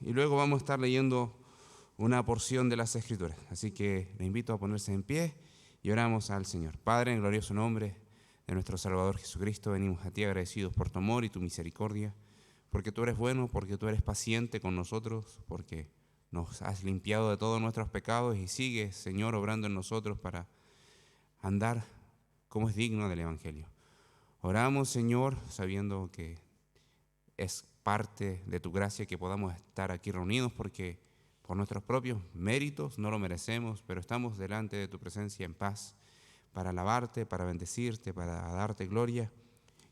y luego vamos a estar leyendo una porción de las Escrituras. Así que le invito a ponerse en pie y oramos al Señor. Padre, en glorioso nombre de nuestro Salvador Jesucristo, venimos a ti agradecidos por tu amor y tu misericordia, porque tú eres bueno, porque tú eres paciente con nosotros, porque nos has limpiado de todos nuestros pecados y sigues, Señor, obrando en nosotros para andar como es digno del Evangelio. Oramos, Señor, sabiendo que es parte de tu gracia que podamos estar aquí reunidos, porque por nuestros propios méritos no lo merecemos, pero estamos delante de tu presencia en paz para alabarte, para bendecirte, para darte gloria.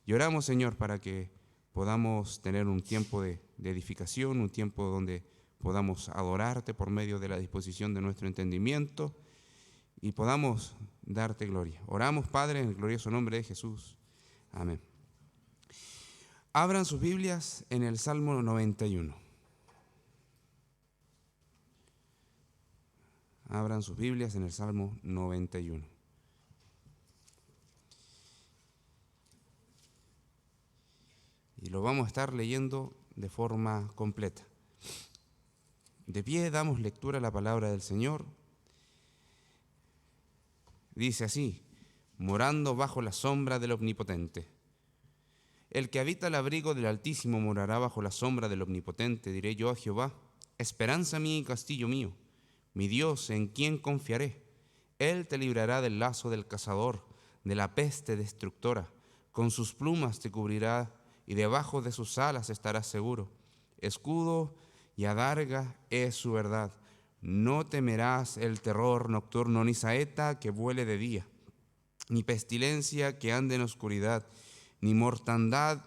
Y oramos, Señor, para que podamos tener un tiempo de edificación, un tiempo donde podamos adorarte por medio de la disposición de nuestro entendimiento y podamos darte gloria. Oramos, Padre, en el glorioso nombre de Jesús. Amén. Abran sus Biblias en el Salmo 91. Abran sus Biblias en el Salmo 91. Y lo vamos a estar leyendo de forma completa. De pie damos lectura a la palabra del Señor. Dice así: morando bajo la sombra del Omnipotente. El que habita el abrigo del Altísimo morará bajo la sombra del Omnipotente. Diré yo a Jehová, esperanza mía y castillo mío, mi Dios, en quien confiaré. Él te librará del lazo del cazador, de la peste destructora. Con sus plumas te cubrirá y debajo de sus alas estarás seguro. Escudo y adarga es su verdad. No temerás el terror nocturno, ni saeta que vuele de día, ni pestilencia que ande en oscuridad, ni mortandad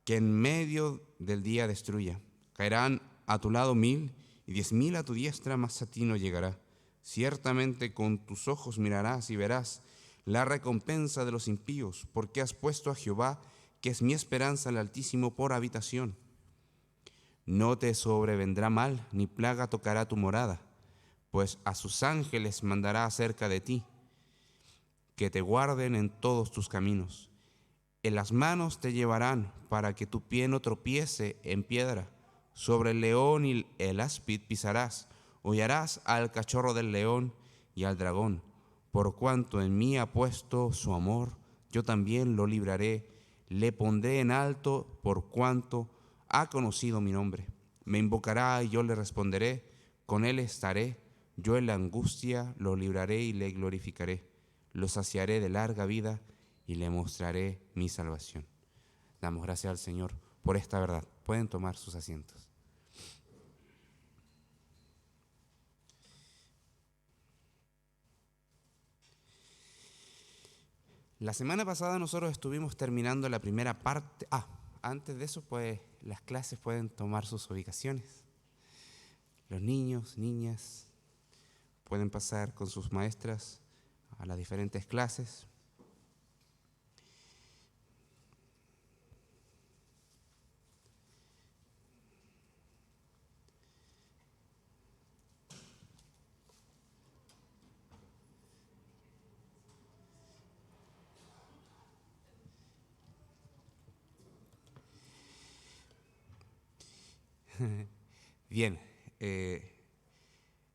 que en medio del día destruya. Caerán a tu lado 1000 y 10.000 a tu diestra, mas a ti no llegará. Ciertamente con tus ojos mirarás y verás la recompensa de los impíos, porque has puesto a Jehová, que es mi esperanza, el Altísimo, por habitación. No te sobrevendrá mal, ni plaga tocará tu morada, pues a sus ángeles mandará acerca de ti, que te guarden en todos tus caminos. En las manos te llevarán para que tu pie no tropiece en piedra. Sobre el león y el áspid pisarás, hollarás al cachorro del león y al dragón. Por cuanto en mí ha puesto su amor, yo también lo libraré, le pondré en alto por cuanto ha conocido mi nombre. Me invocará y yo le responderé, con él estaré, yo en la angustia lo libraré y le glorificaré. Lo saciaré de larga vida y le mostraré mi salvación. Damos gracias al Señor por esta verdad. Pueden tomar sus asientos. La semana pasada nosotros estuvimos terminando la primera parte. Antes de eso, pues las clases pueden tomar sus ubicaciones. Los niños, niñas, pueden pasar con sus maestras a las diferentes clases. Bien,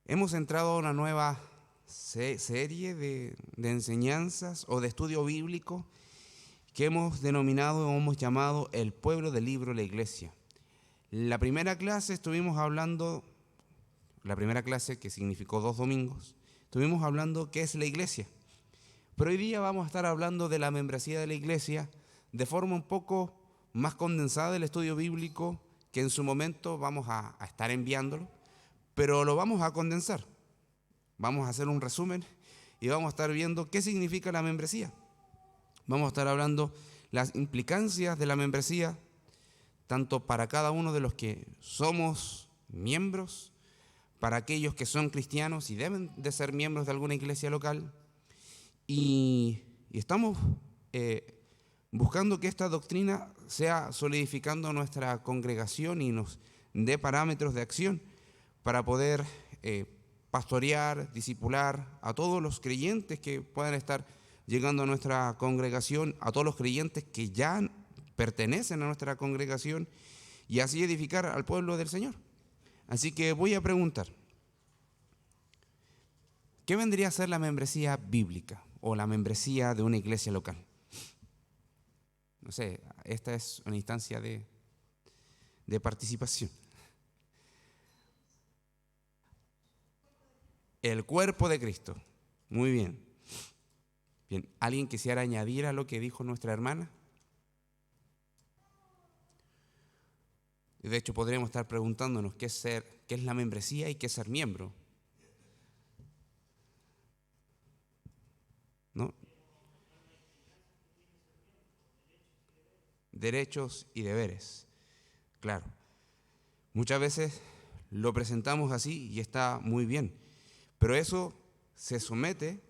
hemos entrado a una nueva serie de enseñanzas o de estudio bíblico que hemos denominado o hemos llamado el pueblo del libro La Iglesia. La primera clase que significó 2 domingos, estuvimos hablando qué es la iglesia. Pero hoy día vamos a estar hablando de la membresía de la iglesia de forma un poco más condensada del estudio bíblico, que en su momento vamos a estar enviándolo, pero lo vamos a condensar. Vamos a hacer un resumen y vamos a estar viendo qué significa la membresía. Vamos a estar hablando las implicancias de la membresía, tanto para cada uno de los que somos miembros, para aquellos que son cristianos y deben de ser miembros de alguna iglesia local. Y estamos buscando que esta doctrina sea solidificando nuestra congregación y nos dé parámetros de acción para poder pastorear, discipular a todos los creyentes que puedan estar llegando a nuestra congregación, a todos los creyentes que ya pertenecen a nuestra congregación, y así edificar al pueblo del Señor. Así que voy a preguntar, ¿qué vendría a ser la membresía bíblica o la membresía de una iglesia local? No sé, esta es una instancia de participación. El cuerpo de Cristo. Muy bien. Bien, ¿alguien quisiera añadir a lo que dijo nuestra hermana? De hecho, podríamos estar preguntándonos qué es la membresía y qué es ser miembro. ¿No? Derechos y deberes. Claro. Muchas veces lo presentamos así y está muy bien, pero eso se somete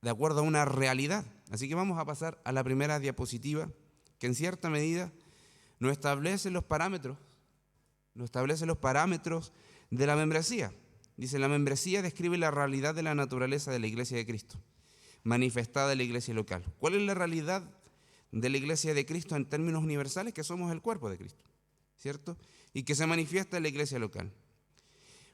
de acuerdo a una realidad. Así que vamos a pasar a la primera diapositiva, que en cierta medida nos establece los parámetros de la membresía. Dice, la membresía describe la realidad de la naturaleza de la Iglesia de Cristo, manifestada en la iglesia local. ¿Cuál es la realidad de la Iglesia de Cristo en términos universales? Que somos el cuerpo de Cristo, ¿cierto? Y que se manifiesta en la iglesia local.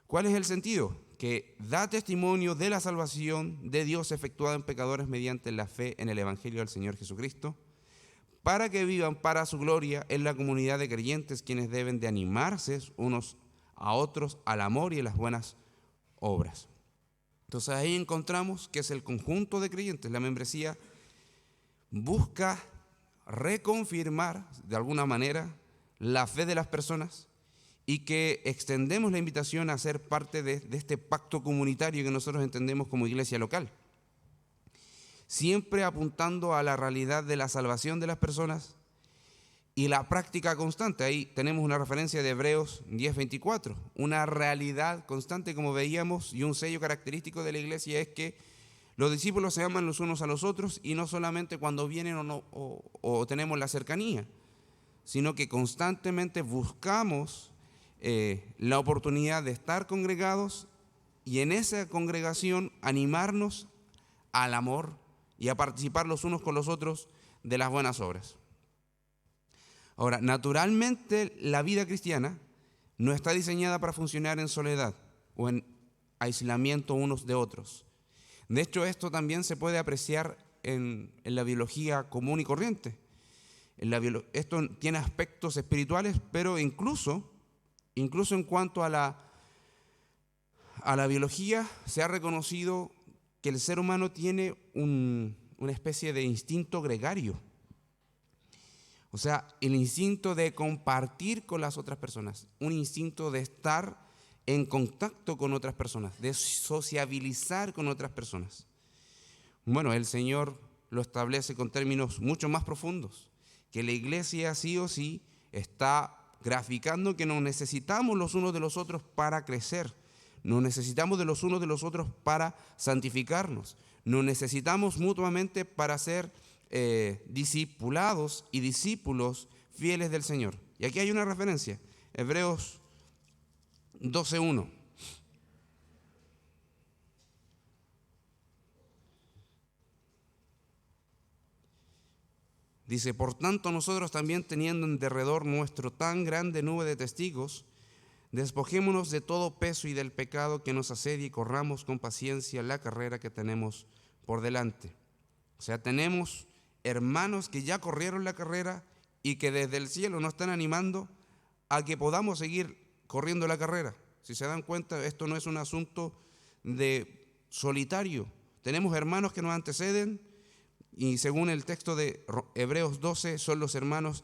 ¿Cuál es el sentido? Que da testimonio de la salvación de Dios efectuada en pecadores mediante la fe en el Evangelio del Señor Jesucristo, para que vivan para su gloria en la comunidad de creyentes, quienes deben de animarse unos a otros al amor y a las buenas obras. Entonces ahí encontramos que es el conjunto de creyentes. La membresía busca reconfirmar de alguna manera la fe de las personas y que extendemos la invitación a ser parte de este pacto comunitario que nosotros entendemos como iglesia local, siempre apuntando a la realidad de la salvación de las personas y la práctica constante. Ahí tenemos una referencia de Hebreos 10:24, una realidad constante, como veíamos, y un sello característico de la iglesia es que los discípulos se aman los unos a los otros, y no solamente cuando vienen o tenemos la cercanía, sino que constantemente buscamos la oportunidad de estar congregados y en esa congregación animarnos al amor y a participar los unos con los otros de las buenas obras. Ahora, naturalmente la vida cristiana no está diseñada para funcionar en soledad o en aislamiento unos de otros. De hecho, esto también se puede apreciar en la biología común y corriente. Esto tiene aspectos espirituales, pero incluso en cuanto a la biología, se ha reconocido que el ser humano tiene una especie de instinto gregario. O sea, el instinto de compartir con las otras personas, un instinto de estar en contacto con otras personas, de sociabilizar con otras personas. Bueno, el Señor lo establece con términos mucho más profundos, que la iglesia sí o sí está graficando que nos necesitamos los unos de los otros para crecer, nos necesitamos de los unos de los otros para santificarnos, nos necesitamos mutuamente para ser discipulados y discípulos fieles del Señor. Y aquí hay una referencia, Hebreos 12:1. Dice, por tanto nosotros también, teniendo en derredor nuestro tan grande nube de testigos, despojémonos de todo peso y del pecado que nos asedia y corramos con paciencia la carrera que tenemos por delante. O sea, tenemos hermanos que ya corrieron la carrera y que desde el cielo nos están animando a que podamos seguir corriendo la carrera. Si se dan cuenta, esto no es un asunto de solitario. Tenemos hermanos que nos anteceden y según el texto de Hebreos 12 son los hermanos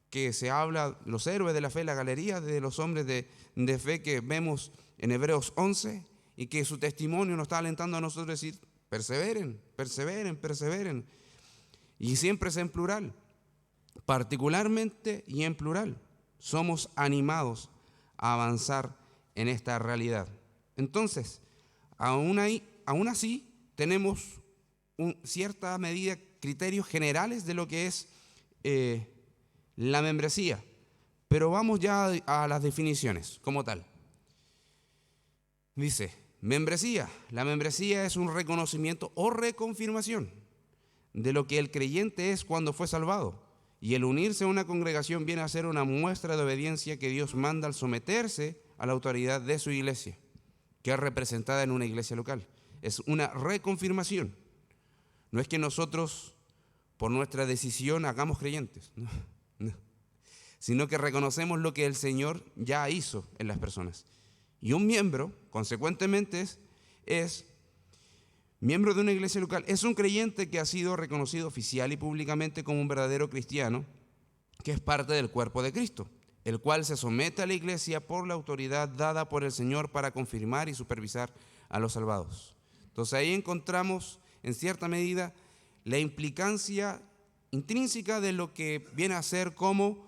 que se habla, los héroes de la fe, la galería de los hombres de fe que vemos en Hebreos 11 y que su testimonio nos está alentando a nosotros a decir, perseveren, perseveren, perseveren. Y siempre es en plural, particularmente y en plural. Somos animados a avanzar en esta realidad. Entonces, aún así, tenemos cierta medida, criterios generales de lo que es la membresía. Pero vamos ya a las definiciones como tal. Dice, membresía. La membresía es un reconocimiento o reconfirmación de lo que el creyente es cuando fue salvado Y el unirse a una congregación viene a ser una muestra de obediencia que Dios manda al someterse a la autoridad de su iglesia, que es representada en una iglesia local. Es una reconfirmación. No es que nosotros, por nuestra decisión, hagamos creyentes, no, sino que reconocemos lo que el Señor ya hizo en las personas. Y un miembro, consecuentemente, es miembro de una iglesia local, es un creyente que ha sido reconocido oficial y públicamente como un verdadero cristiano, que es parte del cuerpo de Cristo, el cual se somete a la iglesia por la autoridad dada por el Señor para confirmar y supervisar a los salvados. Entonces ahí encontramos, en cierta medida, la implicancia intrínseca de lo que viene a ser como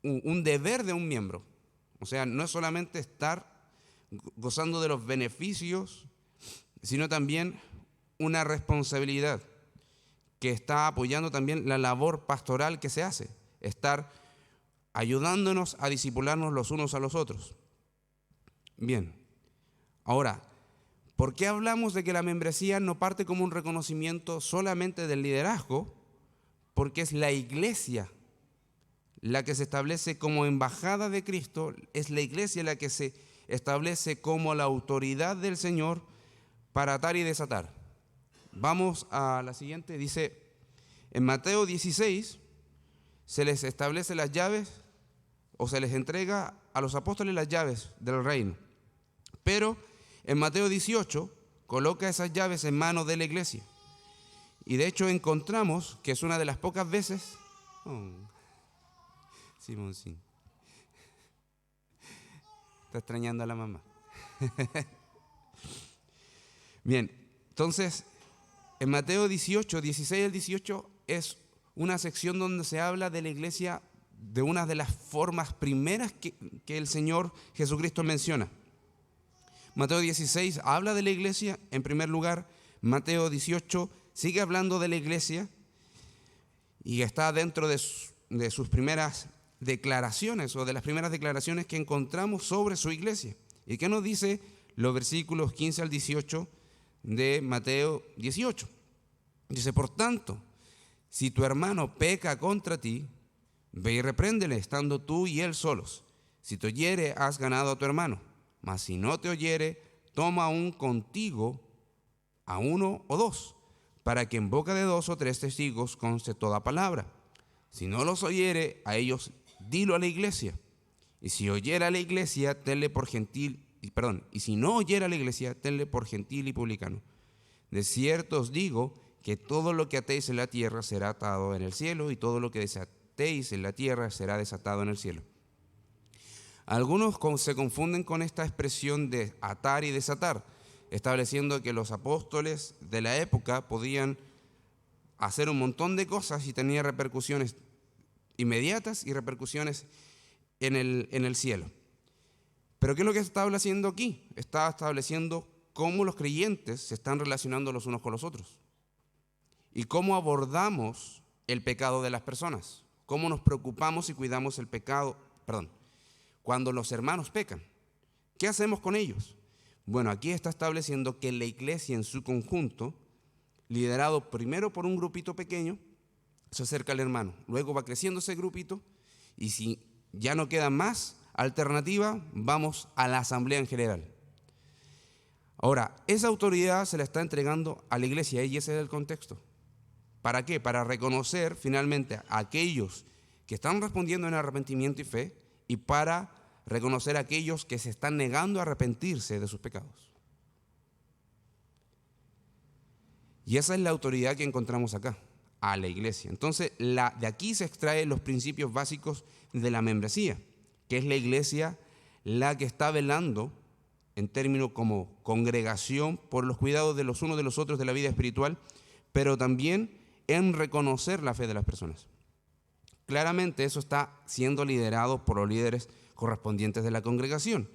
un deber de un miembro. O sea, no es solamente estar gozando de los beneficios, sino también una responsabilidad que está apoyando también la labor pastoral que se hace, estar ayudándonos a discipularnos los unos a los otros. Bien, ahora, ¿por qué hablamos de que la membresía no parte como un reconocimiento solamente del liderazgo? Porque es la iglesia la que se establece como embajada de Cristo, es la iglesia la que se establece como la autoridad del Señor para atar y desatar. Vamos a la siguiente, dice, en Mateo 16 se les establece las llaves o se les entrega a los apóstoles las llaves del reino. Pero en Mateo 18 coloca esas llaves en manos de la iglesia. Y de hecho encontramos que es una de las pocas veces... Simón, sí. Está extrañando a la mamá. Bien, entonces, en Mateo 18, 16 al 18, es una sección donde se habla de la iglesia de una de las formas primeras que el Señor Jesucristo menciona. Mateo 16 habla de la iglesia en primer lugar. Mateo 18 sigue hablando de la iglesia y está dentro de sus primeras declaraciones o de las primeras declaraciones que encontramos sobre su iglesia. ¿Y qué nos dice los versículos 15 al 18 de Mateo 18? Dice, por tanto, si tu hermano peca contra ti, ve y repréndele, estando tú y él solos. Si te oyere, has ganado a tu hermano. Mas si no te oyere, toma aún contigo a uno o dos, para que en boca de 2 o 3 testigos conste toda palabra. Si no los oyere, a ellos dilo a la iglesia. Y si oyera a la iglesia, tenle por gentil, y si no oyera a la iglesia, tenle por gentil y publicano. De cierto os digo que todo lo que atéis en la tierra será atado en el cielo, y todo lo que desatéis en la tierra será desatado en el cielo. Algunos se confunden con esta expresión de atar y desatar, estableciendo que los apóstoles de la época podían hacer un montón de cosas y tenía repercusiones inmediatas y repercusiones en el cielo. Pero ¿qué es lo que se está estableciendo aquí? Está estableciendo cómo los creyentes se están relacionando los unos con los otros y cómo abordamos el pecado de las personas, cómo nos preocupamos y cuidamos el pecado, cuando los hermanos pecan. ¿Qué hacemos con ellos? Bueno, aquí está estableciendo que la iglesia en su conjunto, liderado primero por un grupito pequeño, se acerca al hermano, luego va creciendo ese grupito y si ya no queda más alternativa, vamos a la asamblea en general. Ahora, esa autoridad se la está entregando a la iglesia y ese es el contexto. ¿Para qué? Para reconocer finalmente a aquellos que están respondiendo en arrepentimiento y fe y para reconocer a aquellos que se están negando a arrepentirse de sus pecados. Y esa es la autoridad que encontramos acá, a la iglesia. Entonces, de aquí se extraen los principios básicos de la membresía, que es la iglesia la que está velando en términos como congregación por los cuidados de los unos de los otros de la vida espiritual, pero también en reconocer la fe de las personas. Claramente eso está siendo liderado por los líderes correspondientes de la congregación,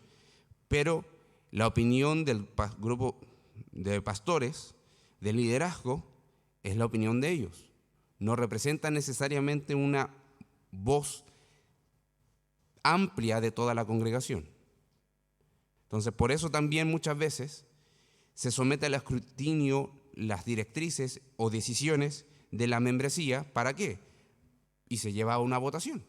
pero la opinión del grupo de pastores, de liderazgo, es la opinión de ellos. No representa necesariamente una voz amplia de toda la congregación. Entonces, por eso también muchas veces se somete al escrutinio las directrices o decisiones de la membresía. ¿Para qué? y se lleva a una votación,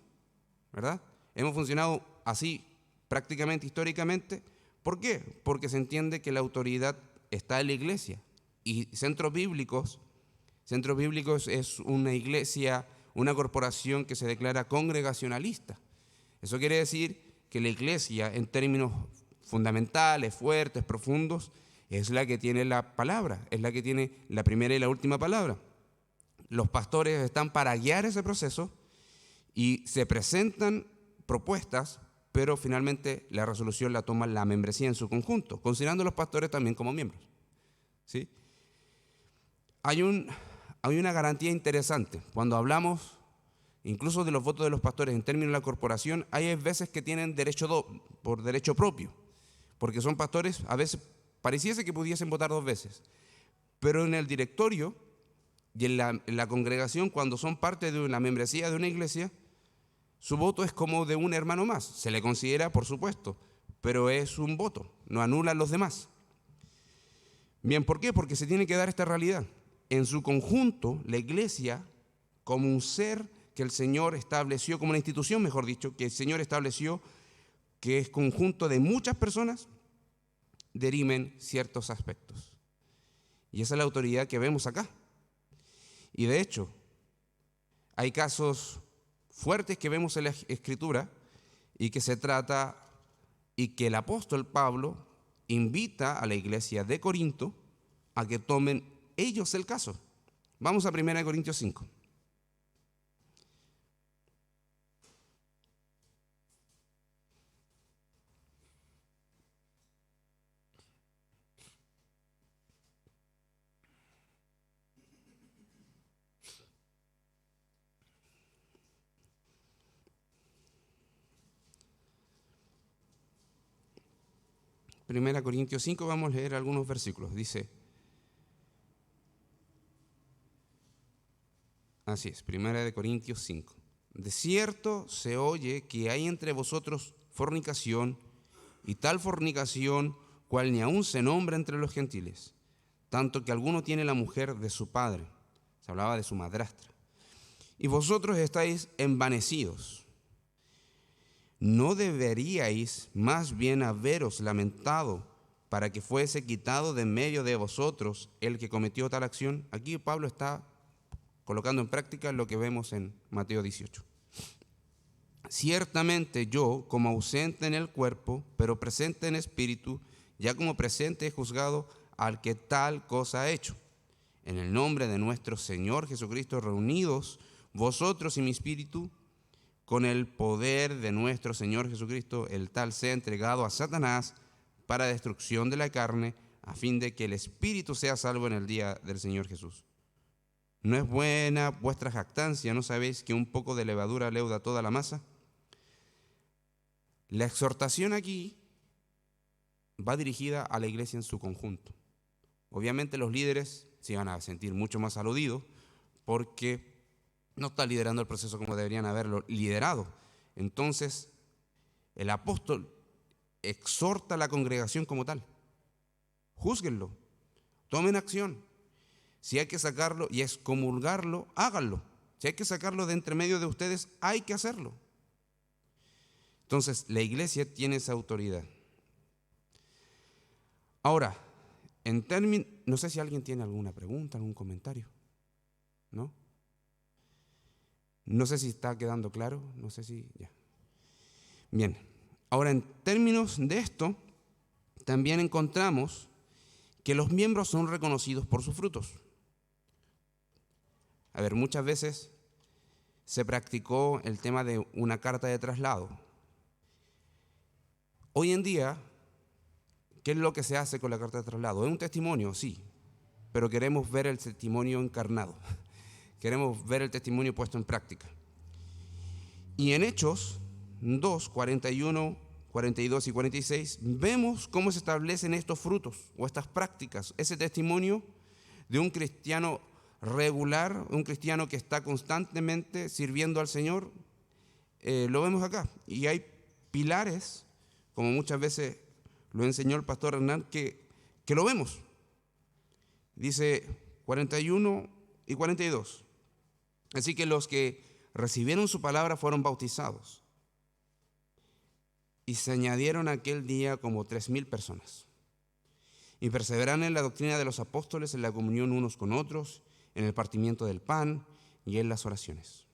¿verdad? Hemos funcionado así prácticamente históricamente. ¿Por qué? Porque se entiende que la autoridad está en la iglesia. Y Centros Bíblicos es una iglesia, una corporación que se declara congregacionalista. Eso quiere decir que la iglesia, en términos fundamentales, fuertes, profundos, es la que tiene la palabra, es la que tiene la primera y la última palabra. Los pastores están para guiar ese proceso y se presentan propuestas, pero finalmente la resolución la toma la membresía en su conjunto, considerando a los pastores también como miembros, ¿sí? Hay una garantía interesante. Cuando hablamos incluso de los votos de los pastores en términos de la corporación, hay veces que tienen por derecho propio, porque son pastores, a veces pareciese que pudiesen votar 2 veces, pero en el directorio y en la congregación, cuando son parte de una membresía de una iglesia, su voto es como de un hermano más. Se le considera, por supuesto, pero es un voto, no anula a los demás. Bien, ¿por qué? Porque se tiene que dar esta realidad. En su conjunto, la iglesia, como un ser que el Señor estableció, como una institución, mejor dicho, que el Señor estableció, que es conjunto de muchas personas, dirimen ciertos aspectos. Y esa es la autoridad que vemos acá. Y de hecho, hay casos fuertes que vemos en la Escritura y que se trata y que el apóstol Pablo invita a la iglesia de Corinto a que tomen ellos el caso. Vamos a 1 Corintios 5. Primera Corintios 5, vamos a leer algunos versículos. Dice, así es, Primera de Corintios 5. De cierto se oye que hay entre vosotros fornicación, y tal fornicación cual ni aún se nombra entre los gentiles, tanto que alguno tiene la mujer de su padre. Se hablaba de su madrastra. Y vosotros estáis envanecidos. ¿No deberíais más bien haberos lamentado para que fuese quitado de en medio de vosotros el que cometió tal acción? Aquí Pablo está colocando en práctica lo que vemos en Mateo 18. Ciertamente yo, como ausente en el cuerpo, pero presente en espíritu, ya como presente he juzgado al que tal cosa ha hecho. En el nombre de nuestro Señor Jesucristo, reunidos vosotros y mi espíritu, con el poder de nuestro Señor Jesucristo, el tal sea entregado a Satanás para destrucción de la carne, a fin de que el espíritu sea salvo en el día del Señor Jesús. ¿No es buena vuestra jactancia? ¿No sabéis que un poco de levadura leuda toda la masa? La exhortación aquí va dirigida a la iglesia en su conjunto. Obviamente los líderes se van a sentir mucho más aludidos porque no está liderando el proceso como deberían haberlo liderado. Entonces, el apóstol exhorta a la congregación como tal. Júzguenlo, tomen acción. Si hay que sacarlo y excomulgarlo, háganlo. Si hay que sacarlo de entre medio de ustedes, hay que hacerlo. Entonces, la iglesia tiene esa autoridad. Ahora, no sé si alguien tiene alguna pregunta, algún comentario, ¿no? No sé si está quedando claro, no sé si ya. Bien, ahora en términos de esto, también encontramos que los miembros son reconocidos por sus frutos. A ver, muchas veces se practicó el tema de una carta de traslado. Hoy en día, ¿qué es lo que se hace con la carta de traslado? Es un testimonio, sí, pero queremos ver el testimonio encarnado. Queremos ver el testimonio puesto en práctica. Y en Hechos 2, 41, 42 y 46, vemos cómo se establecen estos frutos o estas prácticas, ese testimonio de un cristiano regular, un cristiano que está constantemente sirviendo al Señor. Lo vemos acá. Y hay pilares, como muchas veces lo enseñó el pastor Hernán, que lo vemos. Dice 41 y 42. Así que los que recibieron su palabra, fueron bautizados. Y se añadieron aquel día como 3,000 personas. Y perseveraron en la doctrina de los apóstoles, en la comunión unos con otros, en el partimiento del pan y en las oraciones.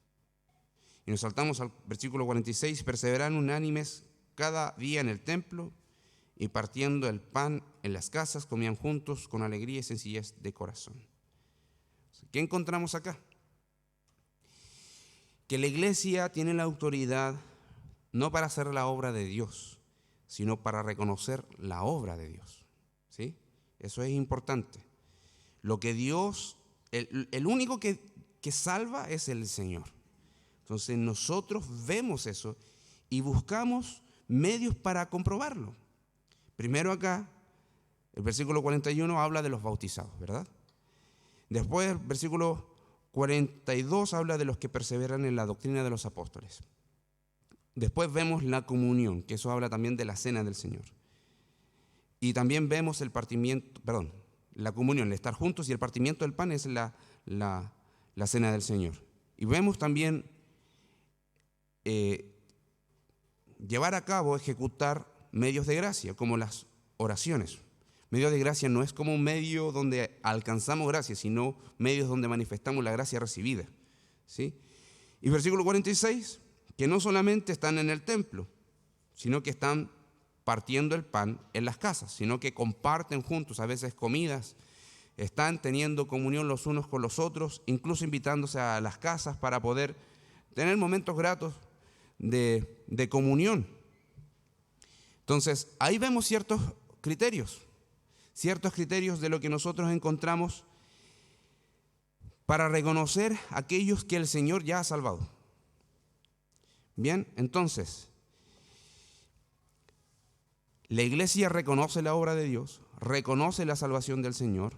Y nos saltamos al versículo 46, perseveraron unánimes cada día en el templo y partiendo el pan en las casas, comían juntos con alegría y sencillez de corazón. ¿Qué encontramos acá? Que la iglesia tiene la autoridad no para hacer la obra de Dios, sino para reconocer la obra de Dios. ¿Sí? Eso es importante. Lo que Dios, el único que salva es el Señor. Entonces nosotros vemos eso y buscamos medios para comprobarlo. Primero acá, el versículo 41 habla de los bautizados, ¿verdad? Después el versículo 42 habla de los que perseveran en la doctrina de los apóstoles. Después vemos la comunión, que eso habla también de la cena del Señor. Y también vemos el partimiento, la comunión, el estar juntos, y el partimiento del pan es la cena del Señor. Y vemos también llevar a cabo, ejecutar medios de gracia, como las oraciones. Medios de gracia no es como un medio donde alcanzamos gracia, sino medios donde manifestamos la gracia recibida. ¿Sí? Y versículo 46, que no solamente están en el templo, sino que están partiendo el pan en las casas, sino que comparten juntos a veces comidas, están teniendo comunión los unos con los otros, incluso invitándose a las casas para poder tener momentos gratos de comunión. Entonces, ahí vemos ciertos criterios de lo que nosotros encontramos para reconocer a aquellos que el Señor ya ha salvado. Bien, entonces, la iglesia reconoce la obra de Dios, reconoce la salvación del Señor,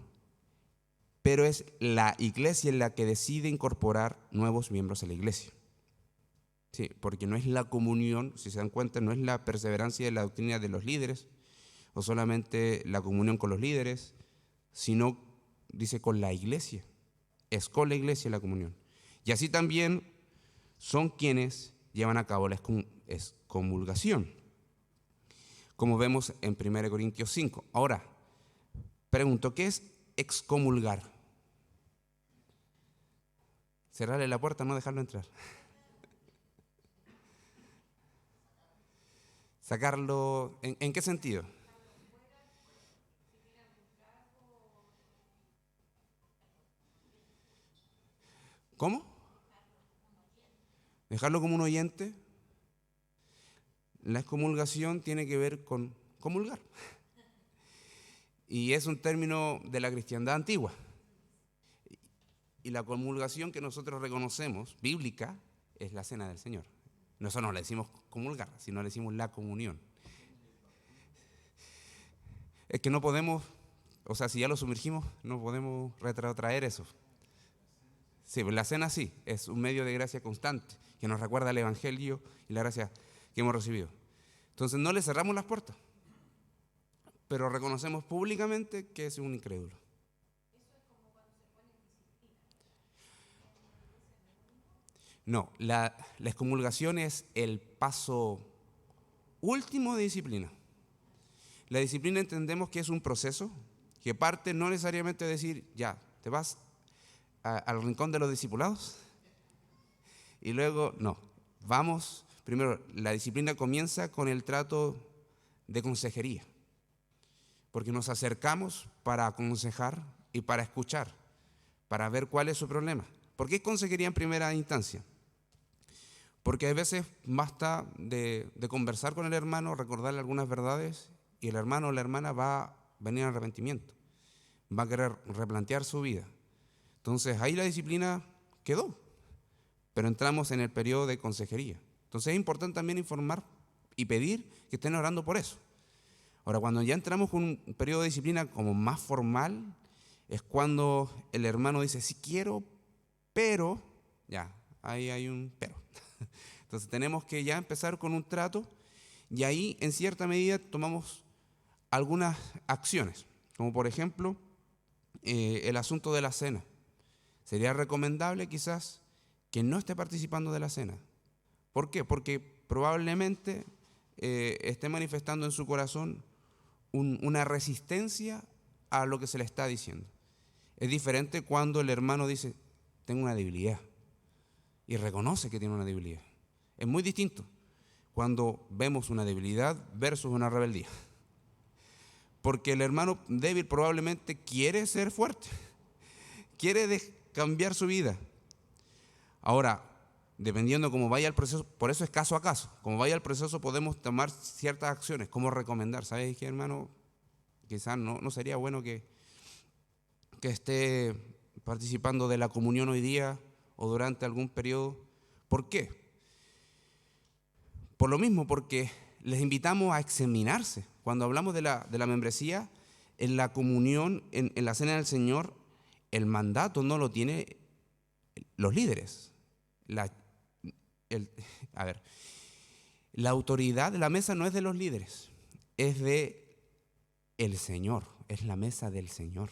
pero es la iglesia la que decide incorporar nuevos miembros a la iglesia. Sí, porque no es la comunión, si se dan cuenta, no es la perseverancia de la doctrina de los líderes, o solamente la comunión con los líderes, sino, dice, con la iglesia. Es con la iglesia la comunión. Y así también son quienes llevan a cabo la excomulgación, como vemos en 1 Corintios 5. Ahora, pregunto, ¿qué es excomulgar? Cerrarle la puerta, no dejarlo entrar. Sacarlo, ¿en qué sentido? ¿Cómo? Dejarlo como un oyente. La excomulgación tiene que ver con comulgar. Y es un término de la cristiandad antigua. Y la comulgación que nosotros reconocemos, bíblica, es la cena del Señor. Nosotros no le decimos comulgar, sino le decimos la comunión. Es que no podemos, o sea, si ya lo sumergimos, no podemos retrotraer eso. Sí, la cena sí, es un medio de gracia constante, que nos recuerda el Evangelio y la gracia que hemos recibido. Entonces no le cerramos las puertas, pero reconocemos públicamente que es un incrédulo. No, la excomulgación es el paso último de disciplina. La disciplina entendemos que es un proceso que parte no necesariamente de decir, ya, te vas al rincón de los discipulados, y luego, no, vamos, primero, la disciplina comienza con el trato de consejería, porque nos acercamos para aconsejar y para escuchar, para ver cuál es su problema. ¿Por qué consejería en primera instancia? Porque a veces basta de conversar con el hermano, recordarle algunas verdades, y el hermano o la hermana va a venir al arrepentimiento, va a querer replantear su vida. Entonces ahí la disciplina quedó, pero entramos en el periodo de consejería. Entonces es importante también informar y pedir que estén orando por eso. Ahora, cuando ya entramos con un periodo de disciplina como más formal, es cuando el hermano dice, sí quiero, pero, ya, ahí hay un pero. Entonces tenemos que ya empezar con un trato, y ahí en cierta medida tomamos algunas acciones, como por ejemplo el asunto de la cena. Sería recomendable quizás que no esté participando de la cena. ¿Por qué? Porque probablemente esté manifestando en su corazón una resistencia a lo que se le está diciendo. Es diferente cuando el hermano dice, tengo una debilidad, y reconoce que tiene una debilidad. Es muy distinto cuando vemos una debilidad versus una rebeldía. Porque el hermano débil probablemente quiere ser fuerte, quiere cambiar su vida. Ahora, dependiendo cómo vaya el proceso, por eso es caso a caso, como vaya el proceso podemos tomar ciertas acciones, como recomendar. ¿Sabes qué, hermano? Quizás no sería bueno que esté participando de la comunión hoy día o durante algún periodo. ¿Por qué? Por lo mismo, porque les invitamos a examinarse. Cuando hablamos de la membresía, en la comunión, en la cena del Señor, el mandato no lo tienen los líderes. La autoridad de la mesa no es de los líderes, es de el Señor, es la mesa del Señor.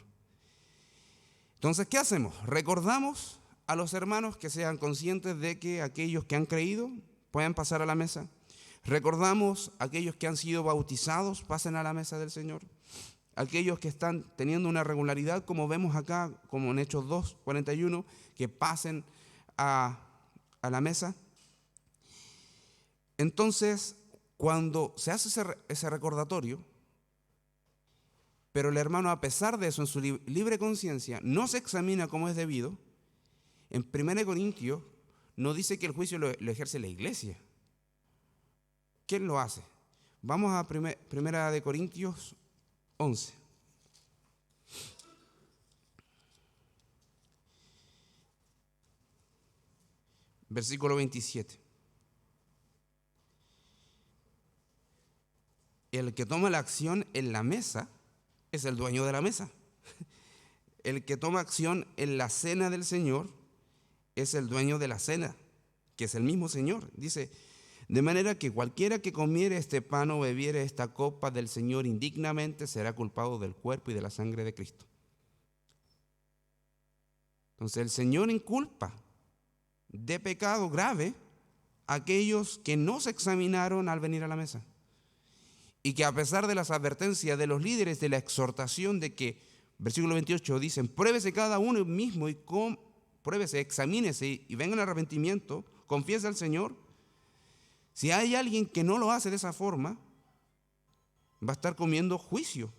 Entonces, ¿qué hacemos? Recordamos a los hermanos que sean conscientes de que aquellos que han creído pueden pasar a la mesa. Recordamos a aquellos que han sido bautizados, pasen a la mesa del Señor. Aquellos que están teniendo una regularidad, como vemos acá, como en Hechos 2:41, que pasen a la mesa. Entonces, cuando se hace ese recordatorio, pero el hermano, a pesar de eso, en su libre conciencia, no se examina como es debido, en 1 Corintios no dice que el juicio lo ejerce la iglesia. ¿Quién lo hace? Vamos a 1 Corintios 11. Versículo 27. El que toma la acción en la mesa es el dueño de la mesa. El que toma acción en la cena del Señor es el dueño de la cena, que es el mismo Señor. Dice, de manera que cualquiera que comiere este pan o bebiere esta copa del Señor indignamente será culpado del cuerpo y de la sangre de Cristo. Entonces el Señor inculpa de pecado grave a aquellos que no se examinaron al venir a la mesa. Y que a pesar de las advertencias de los líderes, de la exhortación de que, versículo 28 dicen, pruébese cada uno mismo y pruébese, examínese y venga en arrepentimiento, confiese al Señor. Si hay alguien que no lo hace de esa forma, va a estar comiendo juicio,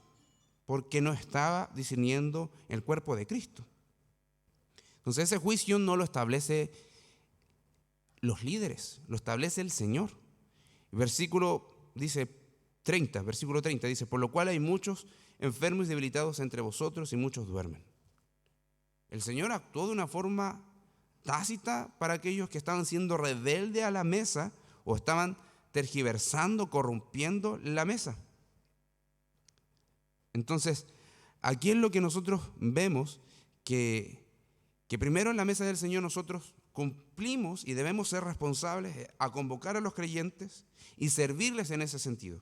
porque no estaba discerniendo el cuerpo de Cristo. Entonces ese juicio no lo establece los líderes, lo establece el Señor. Versículo 30 dice, por lo cual hay muchos enfermos y debilitados entre vosotros y muchos duermen. El Señor actuó de una forma tácita para aquellos que estaban siendo rebeldes a la mesa o estaban tergiversando, corrompiendo la mesa. Entonces, aquí es lo que nosotros vemos, que primero en la mesa del Señor nosotros cumplimos y debemos ser responsables a convocar a los creyentes y servirles en ese sentido.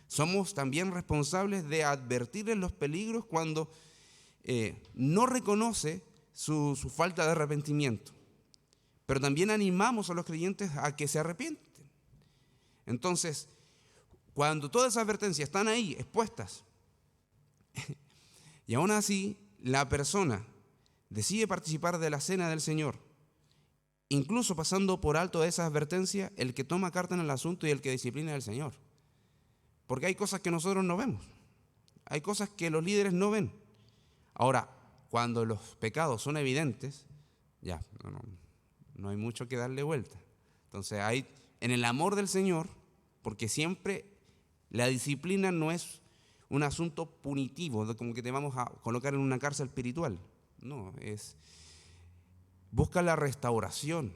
Somos también responsables de advertirles los peligros cuando no reconoce su falta de arrepentimiento. Pero también animamos a los creyentes a que se arrepienten. Entonces, cuando todas esas advertencias están ahí expuestas, y aún así la persona decide participar de la cena del Señor, incluso pasando por alto esas advertencias, el que toma carta en el asunto y el que disciplina es el Señor. Porque hay cosas que nosotros no vemos, hay cosas que los líderes no ven. Ahora, cuando los pecados son evidentes, ya no hay mucho que darle vuelta. Entonces hay en el amor del Señor, porque siempre la disciplina no es un asunto punitivo, de como que te vamos a colocar en una cárcel espiritual. No, busca la restauración.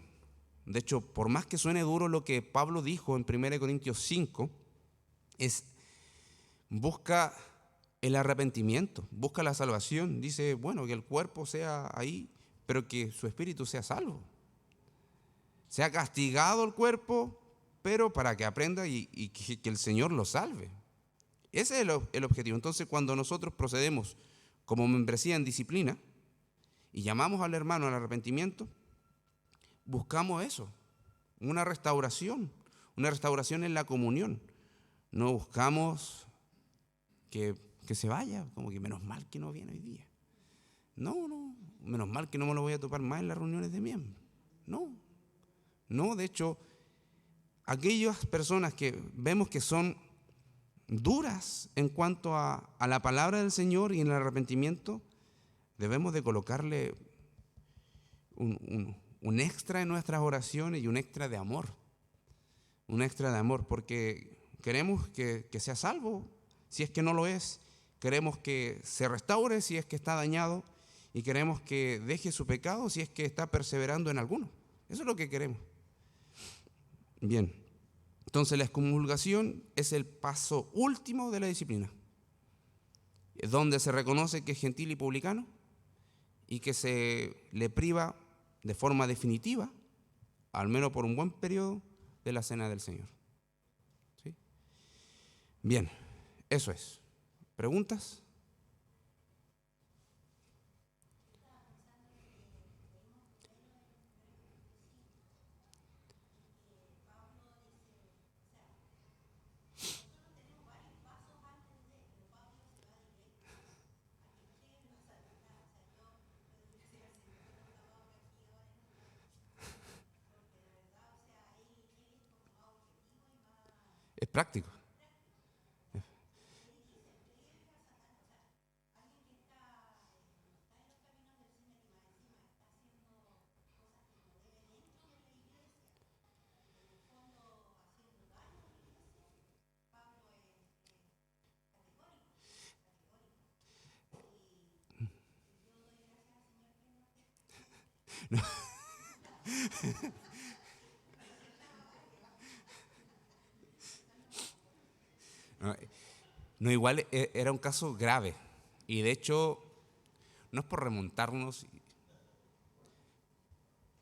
De hecho, por más que suene duro lo que Pablo dijo en 1 Corintios 5, busca el arrepentimiento, busca la salvación. Dice, bueno, que el cuerpo sea ahí, pero que su espíritu sea salvo. Sea castigado el cuerpo, pero para que aprenda y que el Señor lo salve. Ese es el objetivo. Entonces, cuando nosotros procedemos como membresía en disciplina y llamamos al hermano al arrepentimiento, buscamos eso, una restauración en la comunión. No buscamos que se vaya, como que menos mal que no viene hoy día. No, menos mal que no me lo voy a topar más en las reuniones de miembros. No, de hecho, aquellas personas que vemos que son duras en cuanto a la palabra del Señor y en el arrepentimiento, debemos de colocarle un extra en nuestras oraciones y un extra de amor. Un extra de amor, porque queremos que sea salvo, si es que no lo es. Queremos que se restaure si es que está dañado. Y queremos que deje su pecado si es que está perseverando en alguno. Eso es lo que queremos. Bien, entonces la excomulgación es el paso último de la disciplina, es donde se reconoce que es gentil y publicano y que se le priva de forma definitiva, al menos por un buen periodo, de la cena del Señor. ¿Sí? Bien, eso es. ¿Preguntas? Es práctico. No, no, igual era un caso grave. Y de hecho, no es por remontarnos,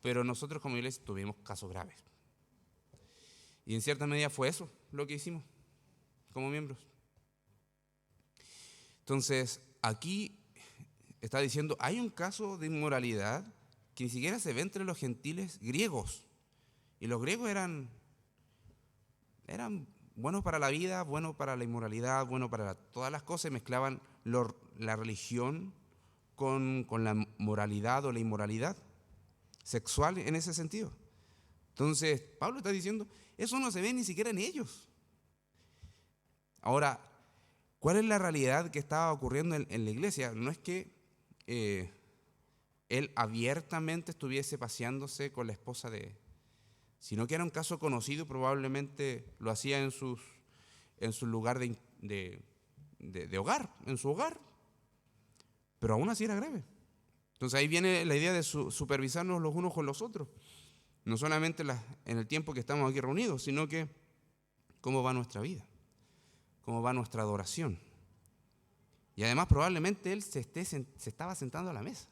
pero nosotros como iglesia tuvimos casos graves. Y en cierta medida fue eso lo que hicimos como miembros. Entonces, aquí está diciendo, hay un caso de inmoralidad que ni siquiera se ve entre los gentiles griegos. Y los griegos eran buenos para la vida, buenos para la inmoralidad, buenos para todas las cosas, y mezclaban la religión con la moralidad o la inmoralidad sexual en ese sentido. Entonces, Pablo está diciendo, eso no se ve ni siquiera en ellos. Ahora, ¿cuál es la realidad que estaba ocurriendo en la iglesia? No es que él abiertamente estuviese paseándose con la esposa sino que era un caso conocido, probablemente lo hacía en su lugar de hogar, en su hogar, pero aún así era grave. Entonces ahí viene la idea de supervisarnos los unos con los otros, no solamente en el tiempo que estamos aquí reunidos, sino que cómo va nuestra vida, cómo va nuestra adoración. Y además probablemente él se estaba sentando a la mesa.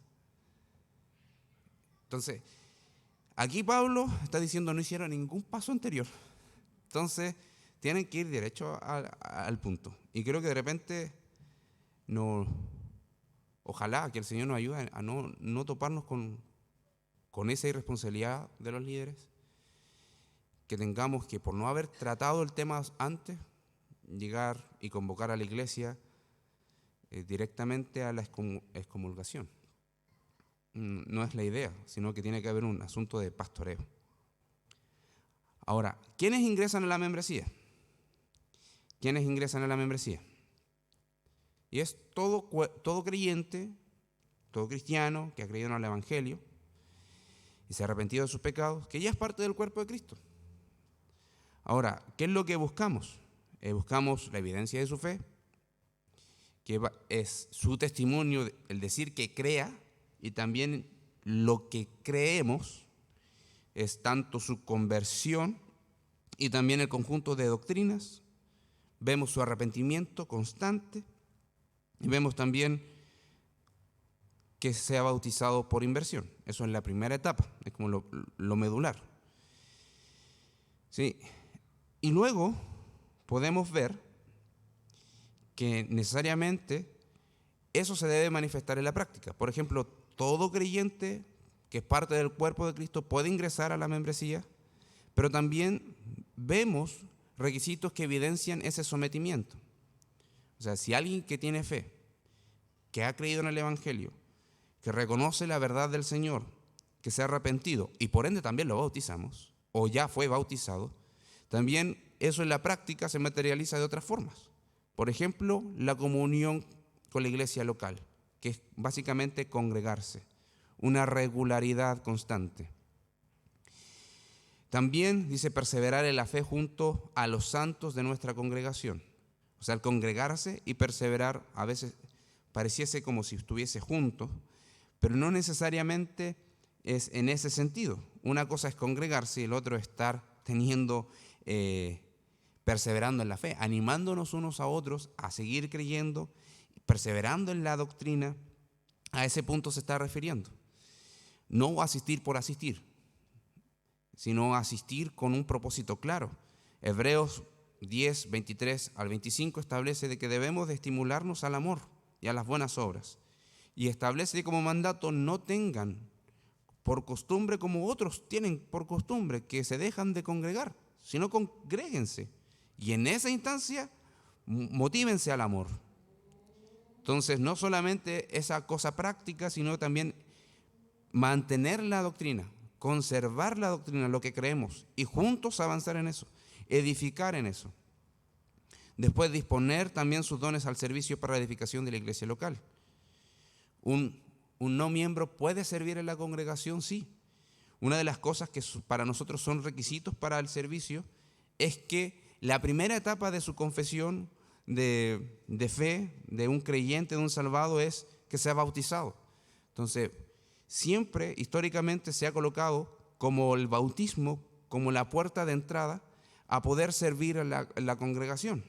Entonces, aquí Pablo está diciendo no hicieron ningún paso anterior. Entonces, tienen que ir derecho al punto. Y creo que de repente, ojalá que el Señor nos ayude a no toparnos con esa irresponsabilidad de los líderes, que tengamos que, por no haber tratado el tema antes, llegar y convocar a la iglesia directamente a la excomulgación. No es la idea, sino que tiene que haber un asunto de pastoreo. Ahora, ¿quiénes ingresan a la membresía? ¿Quiénes ingresan a la membresía? Y es todo creyente, todo cristiano que ha creído en el Evangelio y se ha arrepentido de sus pecados, que ya es parte del cuerpo de Cristo. Ahora, ¿qué es lo que buscamos? Buscamos la evidencia de su fe, que es su testimonio, el decir que crea, y también lo que creemos es tanto su conversión y también el conjunto de doctrinas. Vemos su arrepentimiento constante y vemos también que se ha bautizado por inmersión. Eso es la primera etapa, es como lo medular. ¿Sí? Y luego podemos ver que necesariamente eso se debe manifestar en la práctica. Por ejemplo, todo creyente que es parte del cuerpo de Cristo, puede ingresar a la membresía, pero también vemos requisitos que evidencian ese sometimiento. O sea, si alguien que tiene fe, que ha creído en el Evangelio, que reconoce la verdad del Señor, que se ha arrepentido y por ende también lo bautizamos, o ya fue bautizado, también eso en la práctica se materializa de otras formas. Por ejemplo, la comunión con la iglesia local, que es básicamente congregarse, una regularidad constante. También dice perseverar en la fe junto a los santos de nuestra congregación. O sea, el congregarse y perseverar a veces pareciese como si estuviese juntos, pero no necesariamente es en ese sentido. Una cosa es congregarse y el otro es estar perseverando en la fe, animándonos unos a otros a seguir creyendo, perseverando en la doctrina. A ese punto se está refiriendo. No asistir por asistir, sino asistir con un propósito claro. Hebreos 10, 23 al 25 establece de que debemos de estimularnos al amor y a las buenas obras. Y establece como mandato no tengan por costumbre como otros tienen por costumbre, que se dejan de congregar, sino congréguense. Y en esa instancia, motívense al amor. Entonces, no solamente esa cosa práctica, sino también mantener la doctrina, conservar la doctrina, lo que creemos, y juntos avanzar en eso, edificar en eso. Después, disponer también sus dones al servicio para la edificación de la iglesia local. Un no miembro puede servir en la congregación, sí. Una de las cosas que para nosotros son requisitos para el servicio es que la primera etapa de su confesión de fe, de un creyente, de un salvado, es que sea bautizado. Entonces, siempre históricamente se ha colocado como el bautismo, como la puerta de entrada a poder servir en la congregación,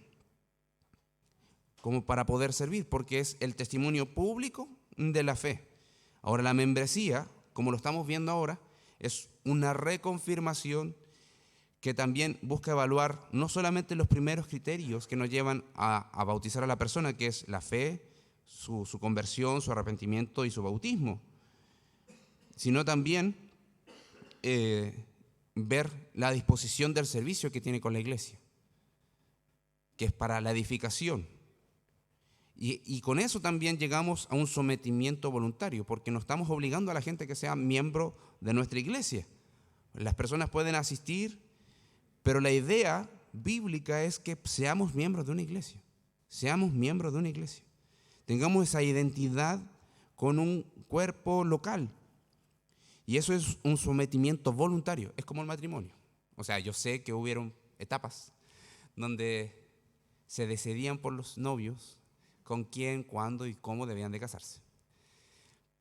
como para poder servir, porque es el testimonio público de la fe. Ahora, la membresía, como lo estamos viendo ahora, es una reconfirmación que también busca evaluar no solamente los primeros criterios que nos llevan a bautizar a la persona, que es la fe, su conversión, su arrepentimiento y su bautismo, sino también ver la disposición del servicio que tiene con la iglesia, que es para la edificación. Y con eso también llegamos a un sometimiento voluntario, porque no estamos obligando a la gente que sea miembro de nuestra iglesia. Las personas pueden asistir, pero la idea bíblica es que seamos miembros de una iglesia. Seamos miembros de una iglesia. Tengamos esa identidad con un cuerpo local. Y eso es un sometimiento voluntario. Es como el matrimonio. O sea, yo sé que hubieron etapas donde se decidían por los novios con quién, cuándo y cómo debían de casarse.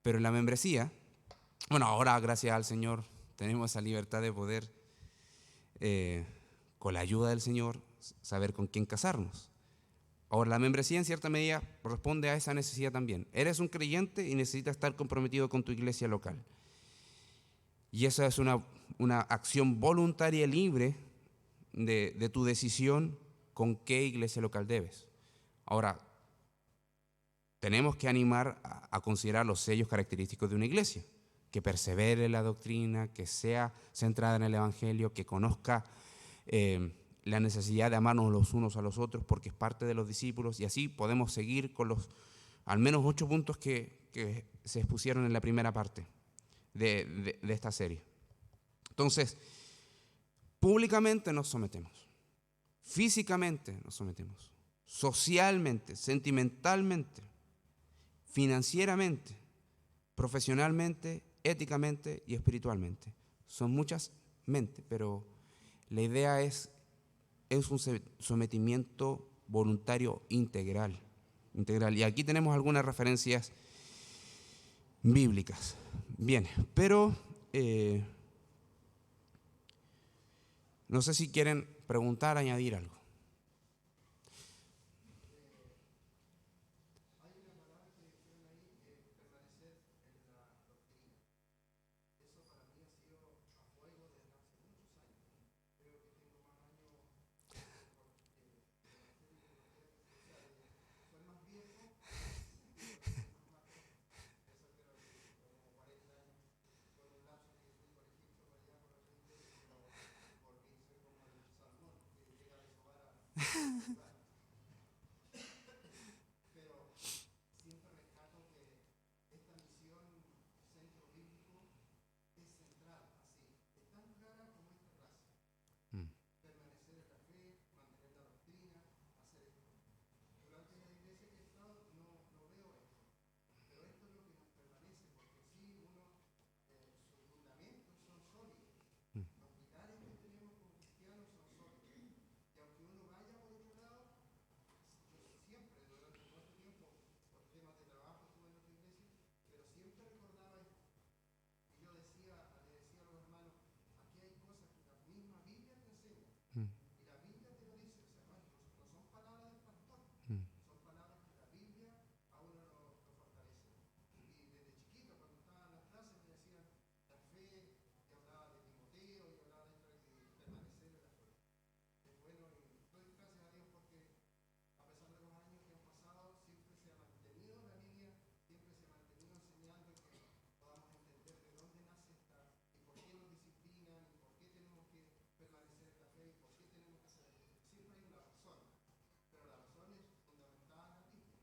Pero en la membresía, bueno, ahora gracias al Señor tenemos esa libertad de poder, con la ayuda del Señor, saber con quién casarnos. Ahora, la membresía en cierta medida responde a esa necesidad también. Eres un creyente y necesitas estar comprometido con tu iglesia local. Y esa es una acción voluntaria y libre de tu decisión con qué iglesia local debes. Ahora, tenemos que animar a considerar los sellos característicos de una iglesia, que persevere en la doctrina, que sea centrada en el Evangelio, que conozca la necesidad de amarnos los unos a los otros, porque es parte de los discípulos, y así podemos seguir con los al menos 8 puntos que se expusieron en la primera parte de esta serie. Entonces, públicamente nos sometemos, físicamente nos sometemos, socialmente, sentimentalmente, financieramente, profesionalmente, éticamente y espiritualmente. Son muchas mentes, pero la idea es un sometimiento voluntario integral. Y aquí tenemos algunas referencias bíblicas. Bien, pero no sé si quieren preguntar, añadir algo.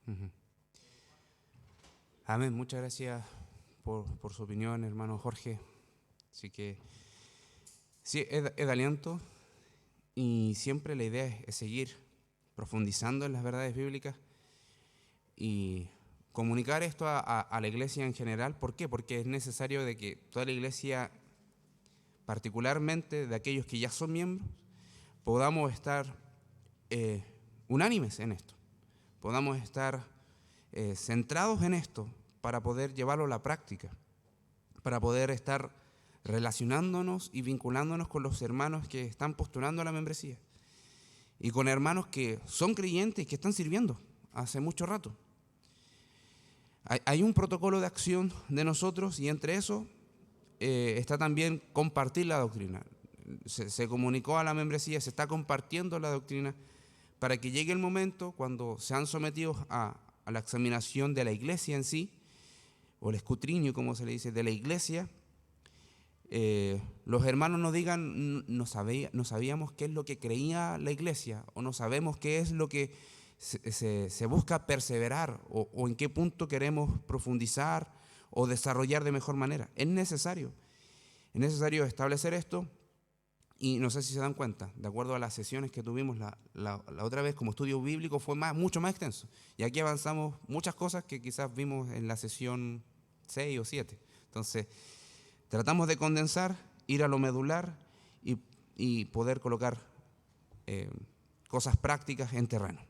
Ujú. Amén. Muchas gracias por su opinión, hermano Jorge. Así que sí, es de aliento y siempre la idea es seguir profundizando en las verdades bíblicas y comunicar esto a la iglesia en general. ¿Por qué? Porque es necesario de que toda la iglesia, particularmente de aquellos que ya son miembros, podamos estar unánimes en esto, podamos estar centrados en esto para poder llevarlo a la práctica, para poder estar relacionándonos y vinculándonos con los hermanos que están postulando a la membresía y con hermanos que son creyentes y que están sirviendo hace mucho rato. Hay un protocolo de acción de nosotros y entre eso está también compartir la doctrina. Se comunicó a la membresía, se está compartiendo la doctrina para que llegue el momento cuando sean sometidos a la examinación de la iglesia en sí, o el escrutinio, como se le dice, de la iglesia, los hermanos nos digan, no sabíamos qué es lo que creía la iglesia, o no sabemos qué es lo que se busca perseverar, o en qué punto queremos profundizar o desarrollar de mejor manera. Es necesario establecer esto. Y no sé si se dan cuenta, de acuerdo a las sesiones que tuvimos la otra vez como estudio bíblico, fue mucho más extenso. Y aquí avanzamos muchas cosas que quizás vimos en la sesión 6 o 7. Entonces, tratamos de condensar, ir a lo medular y poder colocar cosas prácticas en terreno.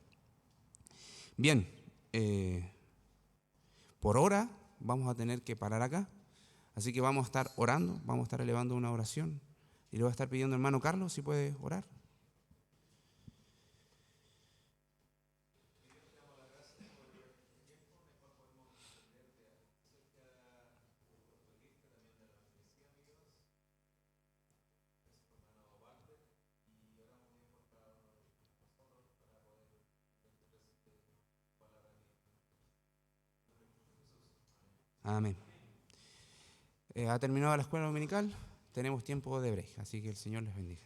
Bien, por hora vamos a tener que parar acá. Así que vamos a estar orando, vamos a estar elevando una oración. Y le voy a estar pidiendo, hermano Carlos, si puede orar. Amén. Ha terminado la escuela dominical, tenemos tiempo de break, así que el Señor les bendiga.